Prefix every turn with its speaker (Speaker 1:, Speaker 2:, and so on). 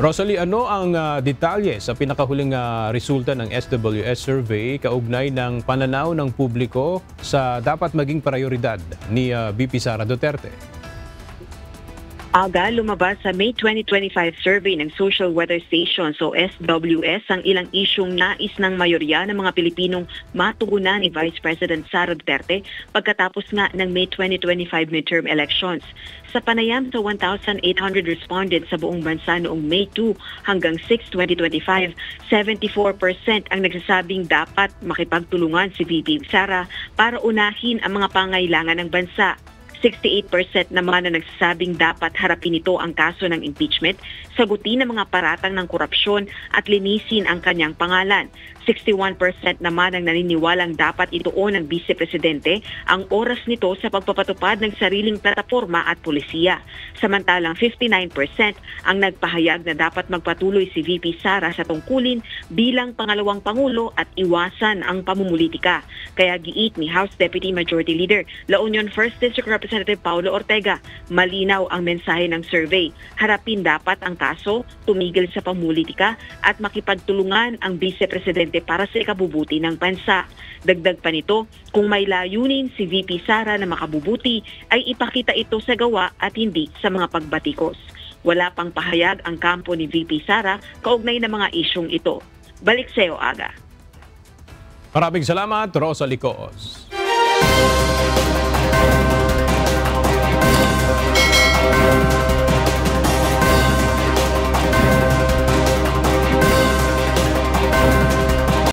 Speaker 1: Rosalie, ano ang detalye sa pinakahuling resulta ng SWS survey kaugnay ng pananaw ng publiko sa dapat maging prioridad ni VP Sara Duterte?
Speaker 2: Aga, lumabas sa May 2025 survey ng Social Weather Station o SWS ang ilang isyung nais ng mayorya ng mga Pilipinong matugunan ni Vice President Sara Duterte pagkatapos nga ng May 2025 midterm elections. Sa panayam sa 1,800 respondents sa buong bansa noong May 2 hanggang 6, 2025, 74% ang nagsasabing dapat makipagtulungan si VP Sara para unahin ang mga pangailangan ng bansa. 68% naman na nagsasabing dapat harapin ito ang kaso ng impeachment, sagutin ang mga paratang ng korupsyon at linisin ang kanyang pangalan. 61% naman ang naniniwalang dapat ituon ng Vice Presidente ang oras nito sa pagpapatupad ng sariling plataporma at pulisiya. Samantalang 59% ang nagpahayag na dapat magpatuloy si VP Sara sa tungkulin bilang pangalawang Pangulo at iwasan ang pamumulitika. Kaya giit ni House Deputy Majority Leader La Union 1st District Representative Paulo Ortega, malinaw ang mensahe ng survey. Harapin dapat ang kaso, tumigil sa pamumulitika at makipagtulungan ang Vice Presidente para sa ikabubuti ng bansa. Dagdag pa nito, kung may layunin si VP Sara na makabubuti, ay ipakita ito sa gawa at hindi sa mga pagbatikos. Wala pang pahayag ang kampo ni VP Sara kaugnay ng mga isyong ito. Balik sa iyo, Aga.
Speaker 1: Maraming salamat, Rosalie Coos.